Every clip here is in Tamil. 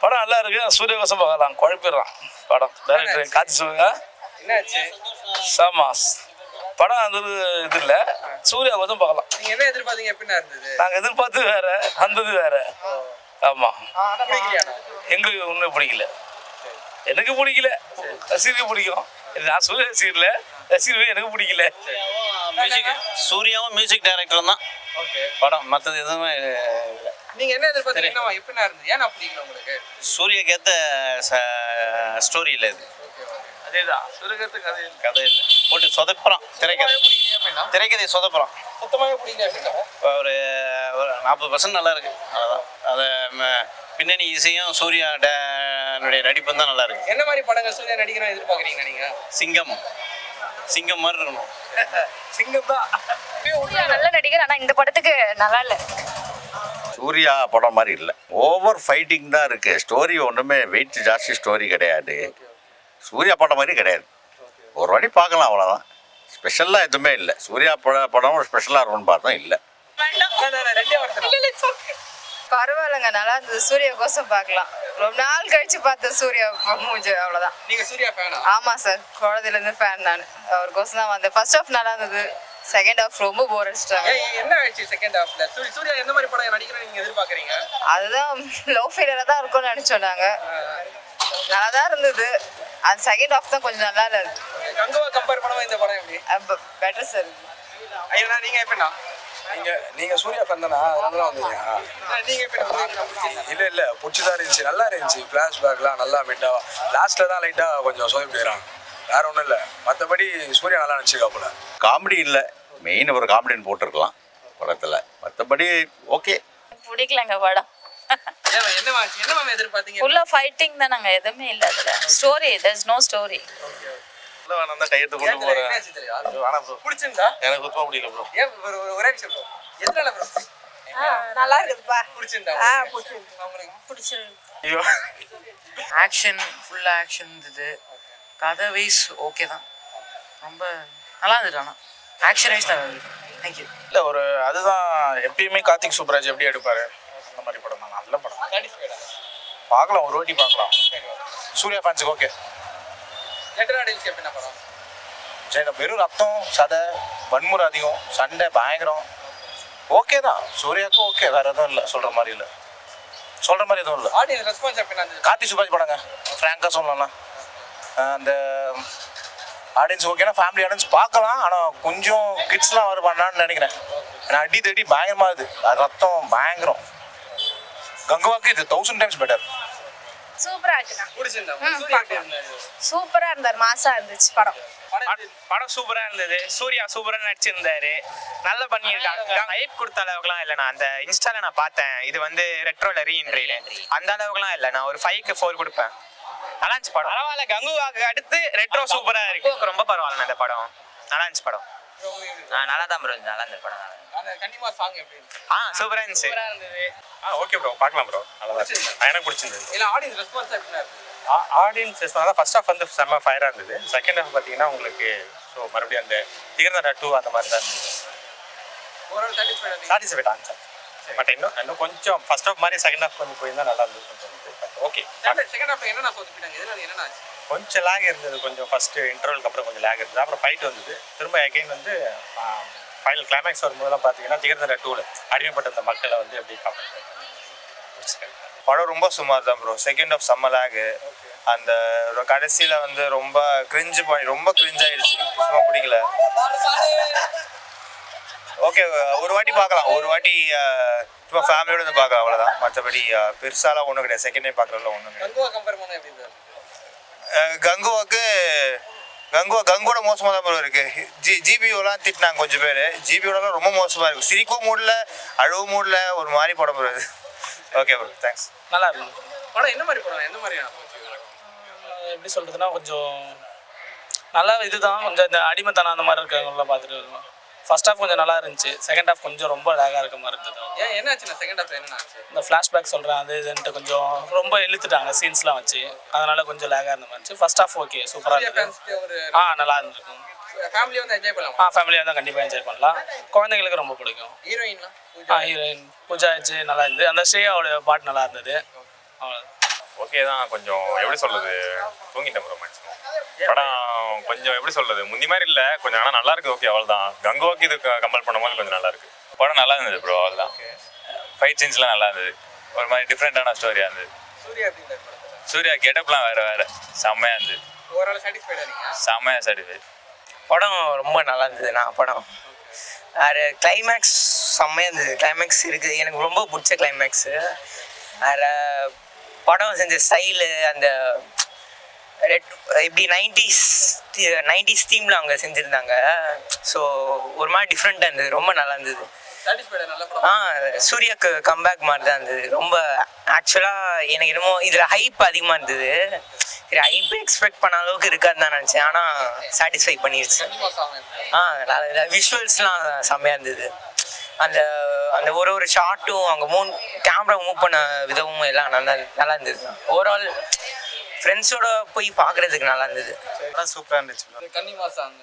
படம் நல்லா இருக்கு. சூரியகோசம் பார்க்கலாம், குழப்பிடுறான் படம். டைரக்டர் காத்தி சொல்லுங்க என்னாச்சு சாமாஸ் படம் அந்த இது இல்லை. சூர்யா கொஞ்சம் பார்க்கலாம். நீங்க என்ன எதிர்பார்த்தீங்க? எப்படின்னா இருந்தது? நாங்கள் எதிர்பார்த்து வேற, வந்தது வேற. ஆமாம், எங்களுக்கு ஒன்றும் பிடிக்கல. எனக்கு பிடிக்கல, ரசிகருக்கு பிடிக்கும். நான் சூரிய ரசிகர்ல, ரசிகர் எனக்கு பிடிக்கல. சூர்யாவும் மியூசிக் டைரக்டர் தான் படம், மற்றது எதுவுமே இல்லை. நீங்க என்ன எதிர்பார்த்தீங்கன்னா எப்படின்னா இருந்தது? ஏன் பிடிக்கல உங்களுக்கு? சூர்யாக்கு ஏற்ற ஸ்டோரி இல்லை இது. அதேதான், சூரியகத்து கதை கதை இல்லை, போட்டு சொதப்புறான். திரைக்கதை சொதப்புறான். சுத்தமாகவே பிடிக்கல அப்படின்னா ஒரு 40% நல்லா இருக்கு. அவ்வளோதான். அதை பின்னணி இசையும் சூர்யா நடிப்பும் தான் நல்லா இருக்கு. என்ன மாதிரி படங்கள் சூர்யா நடிக்கிறோம் எதிர்பார்க்குறீங்க நீங்க? சிங்கம் மாதிரி இருக்கணும். சிங்கம் தான். சூர்யா நல்ல நடிகர், ஆனா இந்த படத்துக்கு நல்லா இல்லை. சூர்யா படம் மாதிரி இல்லை, ஓவர் ஃபைட்டிங் தான் இருக்கு. ஸ்டோரி ஒன்றுமே வெயிட் ஜாஸ்தி ஸ்டோரி கிடையாது. சூர்யா படம் மாதிரி கிடையாது. ஒரு வாட்டி பார்க்கலாம், அவ்வளோதான். ஸ்பெஷலாக எதுவுமே இல்லை. சூர்யா படம் ஸ்பெஷலாக இருக்கும்னு பார்த்தோம், இல்லை. பரவாயில்லைங்க, நல்லா இருந்தது. சூர்யா கோசம் பார்க்கலாம். ரொம்ப நாள் கழிச்சு பார்த்த சூர்யா மூஞ்சி, அவ்வளோதான். நீங்க சூர்யா ஃபேனா? ஆமா சார், குழந்தையிலேருந்து ஃபேன் நான். அவர் கோசம் தான் வந்தேன். ஃபர்ஸ்ட் ஹாஃப் நல்லா இருந்தது, செகண்ட் ஹாஃப் ரொம்ப போர் அடிச்சிட்டாங்க. என்ன ஆயிடுச்சு செகண்ட் ஹாஃப்ல? சூர்யா எந்த மாதிரி படம் நடிக்கிறோம் நீங்க எதிர்பார்க்குறீங்க? அதுதான் லவ் ஃபெயிலியராக தான் இருக்கும்னு நினச்சோம் நாங்கள். நல்லா தான் இருந்தது. அது செகண்ட் ஹாஃப் தான் கொஞ்சம் நல்லா இல்லை. கங்குவா கம்பேர் பண்ணுவோம் இந்த படம் எப்படி? Better sir. ஐயா நீங்க எப்படின்னா? நீங்க சூர்யா ஃபேன் தானா? அதனால வந்தீங்க. நீங்க எப்படி? இல்ல பிடிச்சதா இருந்துச்சு, நல்லா இருந்துச்சு. ஃபிளாஷ்பேக்லாம் நல்லா மெட்டா. லாஸ்ட்ல தான் லைட்டா கொஞ்சம் சொதப்பி போயிடறாங்க, வேற ஒன்றும் இல்லை. மற்றபடி சூர்யா நல்லா நடிச்சிருக்காப்புல. காமெடி இல்லை, மெயின் ஒரு காமெடின்னு போட்டிருக்கலாம் படத்தில். மற்றபடி ஓகே. பிடிக்கலங்க படம். என்ன எதிர்பார்த்தீங்க? ஃபுல்லா ஃபைட்டிங் தான். நாங்க எதுவுமே இல்ல அதுல. Story, there is no story. இல்லை வேணாம் தான் கையெழுத்து கொண்டு போகிறேன். வேணாம் ப்ரோ. பிடிச்சிருந்தா? எனக்கு சுத்தமாக பிடிக்கல ப்ரோ. ஏன் ஒரே நிமிஷம் ப்ரோ, எதனால ப்ரோ? நல்லா இருக்குதுப்பா. பிடிச்சிருந்தா? பிடிச்சிருக்கு. ஐயோ, ஆக்ஷன், ஃபுல்லாக ஆக்ஷன் இருந்தது. கதை வைஸ் ஓகே தான், ரொம்ப நல்லா இருந்தது. ஆனால் ஆக்ஷன் வைஸ் தான். தேங்க்யூ. இல்லை ஒரு அதுதான் எப்பயுமே கார்த்திக் சுப்ராஜ் எப்படி எடுப்பார் அந்த மாதிரி படம் தான். நல்ல படம், பார்க்கலாம், ஒரு வாட்டி பார்க்கலாம். சூர்யா ஃபேன்ஸுக்கு ஓகே. எப்படின்னா படம்? வெறும் ரத்தம், சதை, வன்முறை அதிகம், சண்டை பயங்கரம். ஓகே தான், சூர்யாவுக்கும் ஓகே, வேற எதுவும் இல்லை. சொல்கிற மாதிரி எதுவும் இல்லை. ஆடியன்ஸ் ரெஸ்பான்ஸ் எப்படின்னா? கார்த்திக் சுப்ராஜ் படங்க, ஃப்ராங்காக சொல்லலாம்னா அந்த ஆடியன்ஸ் ஓகேனா ஃபேமிலி ஆடியன்ஸ் பார்க்கலாம். ஆனால் கொஞ்சம் கிட்ஸ்லாம் வர பண்ணான்னு நினைக்கிறேன். ஏன்னா அடி தடி பயங்கரமாக இருக்குது, ரத்தம் பயங்கரம். கங்குவாக்கு இது 1000 times பெட்டர். சூப்பரா இருக்குண்ணா. பிடிச்சிருந்தா? சூப்பரா இருந்தார், மாசா இருந்துச்சு படம். படம் சூப்பரா இருந்தது. சூர்யா சூப்பரா நடிச்சிருந்தாரு, நல்லா பண்ணியிருக்காங்க. ஹைப் கொடுத்த அளவுக்குலாம் இல்லை. நான் அந்த இன்ஸ்டால நான் பார்த்தேன், இது வந்து ரெட்ரோல ரீஎன்ட்ரியில அந்த அளவுக்குலாம் இல்லை. நான் ஒரு 5க்கு 4 கொடுப்பேன். நல்லா இருந்துச்சு படம். பரவாயில்ல, கங்குவாக்கு அடுத்து ரெட்ரோ சூப்பரா இருக்கு. ரொம்ப பரவாயில்ல இந்த படம், நல்லா இருந்துச்சு படம். நல்லா தான் ப்ரோ, நல்லா இருந்த படம். கண்டிப்பா சாங் எப்படி? சூப்பரா இருந்துச்சு. ஓகே ப்ரோ, பார்க்கலாம் ப்ரோ, நல்லா எனக்கு பிடிச்சிருந்தது. இல்லை ஆடியன்ஸ் ரெஸ்பான்ஸ் எப்படின்னா? ஆடியன்ஸ் தான் ஃபர்ஸ்ட் ஹாஃப் வந்து செம்ம ஃபயராக இருந்தது. செகண்ட் ஹாஃப் பார்த்தீங்கன்னா உங்களுக்கு ஸோ மறுபடியும் அந்த திகர்ந்தா 2 அந்த மாதிரி தான் இருந்தது. ஓரளவு சாட்டிஸ்ஃபைட் ஆன்சர். பட் இன்னும் கொஞ்சம் ஃபர்ஸ்ட் ஹாஃப் மாதிரி செகண்ட் ஹாஃப் கொஞ்சம் போயிருந்தால் நல்லா இருந்தது. பட் ஓகே, செகண்ட் ஹாஃப்ல என்னென்ன சொதப்பிட்டாங்க? என்னென்ன ஆச்சு? கொஞ்சம் லேக் இருந்தது. கொஞ்சம் ஃபஸ்ட்டு இன்டர்வலுக்கு அப்புறம் கொஞ்சம் லேக் இருந்தது. அப்புறம் ஃபைட் வந்தது. திரும்ப அகைன் வந்து ஃபைனல் கிளைமேக்ஸ் வரும்போதெல்லாம் பார்த்தீங்கன்னா திகர்ந்தா 2ல் அடிமைப்பட்ட அந்த மக்களை வந்து எப்படி காப்பாற்ற படம் ரொம்ப சுமார் தான் ப்ரோ. செகண்ட் ஆஃப் செம்ம லேகு. அந்த கடைசியில் வந்து ரொம்ப கிரிஞ்சு ஆயிடுச்சு, சும்மா பிடிக்கல. ஓகே, ஒரு வாட்டி பார்க்கலாம், ஒரு வாட்டி சும்மா ஃபேமிலியோட வந்து பார்க்கலாம், அவ்வளோதான். மற்றபடி பெருசாலாம் ஒன்றும் கிடையாது. செகண்ட் டைம் பார்க்குறதுல ஒன்றும் கிடையாது. கங்குவோட மோசமாக தான் ப்ரோ இருக்கு. ஜிபிஓலாம் திட்டினாங்க கொஞ்சம் பேர். ஜிபிஓலாம் ரொம்ப மோசமாக இருக்குது. சிரிக்கவும் மூடல, அழுவும் மூடல, ஒரு மாதிரி படம் ப்ரோ இது. Okay bro, thanks. நல்லா இருக்கு படம். என்ன மாதிரி படம்? எந்த மாதிரியான எப்படி சொல்கிறதுனா கொஞ்சம் நல்லா இதுதான். கொஞ்சம் இந்த அடிமைத்தனம் அந்த மாதிரி இருக்கிறவங்களாம் பார்த்துட்டு வருவோம். ஃபர்ஸ்ட் ஹாஃப் கொஞ்சம் நல்லா இருந்துச்சு, செகண்ட் ஹாஃப் கொஞ்சம் ரொம்ப லேகாக இருக்க மாதிரி இருந்தது. ஏன் என்னாச்சுன்னா செகண்ட் ஹாஃப்ல என்ன ஆச்சு? இந்த ஃப்ளாஷ்பேக் சொல்கிறேன், அது இதுன்ட்டு கொஞ்சம் ரொம்ப இழுத்துட்டாங்க சீன்ஸ்லாம் வச்சு, அதனால கொஞ்சம் லேகாக இருந்த மாதிரி இருந்துச்சு. ஃபர்ஸ்ட் ஹாஃப் ஓகே, சூப்பராக இருந்துச்சு. நல்லா இருந்திருக்கும். ஃபேமிலியாக வந்து என்ஜாய் பண்ணலாம். ஃபேமிலியாக தான் கண்டிப்பாக என்ஜாய் பண்ணலாம். குழந்தைங்களுக்கு ரொம்ப பிடிக்கும். ஹீரோயின்லாம்? ஹீரோயின் பூஜா ஆச்சு, நல்லா இருந்தது. அந்த ஸ்ரேயாவோட பாட்டு நல்லா இருந்தது. அவ்வளோ ஓகே தான். கொஞ்சம் எப்படி சொல்கிறது, தூங்கிட்டேன் ப்ரோ மேக்ஸிமம். படம் கொஞ்சம் எப்படி சொல்கிறது, முந்தி மாதிரி இல்லை கொஞ்சம், ஆனால் நல்லா இருக்குது. ஓகே அவ்வளோதான். கங்குவாக்கு இது கம்பேர் பண்ணும்போது கொஞ்சம் நல்லா இருக்குது. படம் நல்லா இருந்தது ப்ரோ, அவ்வளோதான். ஃபைட் சீன்ஸ்லாம் நல்லா இருந்தது, ஒரு மாதிரி டிஃப்ரெண்ட்டான ஸ்டோரியாக இருந்தது. சூர்யா எப்படி இருந்தார் படத்துல? சூர்யா கெட்டப்லாம் வேறு செம்மையாக இருந்தது. ஓவரால் சாட்டிஸ்ஃபைடா நீங்க? செம்மையாக சாட்டிஸ்ஃபைட். படம் ரொம்ப நல்லா இருந்ததுண்ணா. படம் வேறு கிளைமேக்ஸ் செம்மையாக இருந்தது. கிளைமேக்ஸ் இருக்குது, எனக்கு ரொம்ப பிடிச்ச கிளைமேக்ஸு. வேறு படம் செஞ்ச ஸ்டைலு, அந்த இப்படி 90s தீமில் அவங்க செஞ்சுருந்தாங்க. ஸோ ஒரு மாதிரி டிஃப்ரெண்ட்டாக இருந்தது, ரொம்ப நல்லா இருந்தது. சூர்யாவுக்கு கம்பேக் மாதிரி தான் இருந்தது. ரொம்ப ஆக்சுவலாக எனக்கு என்னமோ இதில் ஹைப் அதிகமாக இருந்தது. சரி, ஹைப் எக்ஸ்பெக்ட் பண்ண அளவுக்கு இருக்காதுன்னு தான் நினச்சேன், ஆனால் சாட்டிஸ்ஃபை பண்ணிடுச்சு. நல்லா விஷுவல்ஸ்லாம் செம்மையாக இருந்தது. அந்த அந்த ஒரு ஷார்ட்டும் அவங்க கேமரா மூவ் பண்ண விதமும் எல்லாம் நல்லா இருந்தது. ஓவரால் ஃப்ரெண்ட்ஸோட போய் பார்க்குறதுக்கு நல்லா இருந்தது. சூப்பராக இருந்துச்சு. கன்னிமா சாங்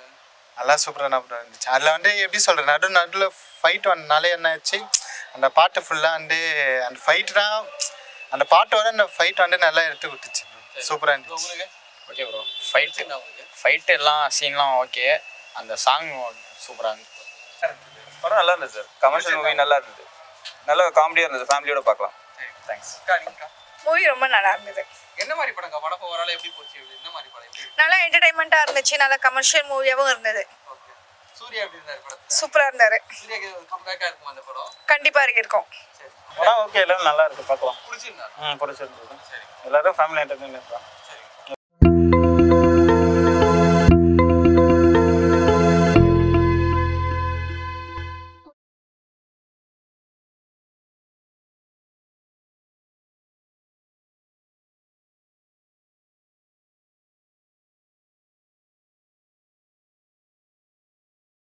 நல்லா சூப்பராக இருந்துச்சு. அதில் வந்து எப்படி சொல்கிறேன், நடுவில் ஃபைட் வந்தனாலே என்ன ஆச்சு, அந்த பாட்டு ஃபுல்லாக வந்து அந்த ஃபைட் தான், அந்த பாட்டோட அந்த ஃபைட் வந்து நல்லா எடுத்து விட்டுச்சு. சூப்பராக இருந்துச்சு. ஓகே ப்ரோ, ஃபைட்டு எல்லாம் சீன்லாம் ஓகே, அந்த சாங் சூப்பராக இருந்துச்சு. படம் நல்லா இருந்தது சார், கமர்ஷியல் மூவி நல்லா இருந்தது, நல்ல காமெடியாக இருந்தது, ஃபேமிலியோட பார்க்கலாம். தேங்க்ஸ். மூவி ரொம்ப நல்லா இருந்தது. என்ன மாதிரி படங்க? படம் ஓவரால் எப்படி போச்சு? என்ன மாதிரி படம்? நல்லா என்டர்டைன்மெண்ட்டாக இருந்துச்சு, நல்லா கமர்ஷியல் மூவியாகவும் இருந்தது. சூர்யா எப்படி இருந்தார் படத்துல? சூப்பராக இருந்தார். சூர்யாக்கு கம்பேக்கா இருக்குமா அந்த படம்? கண்டிப்பாக இருக்கும். படம் ஓகே, எல்லாரும் நல்லா இருக்கு, பார்க்கலாம். பிடிச்சிருந்தா? பிடிச்சிருந்தது. எல்லாரும் ஃபேமிலி என்டர்டைன்மெண்ட் தான்.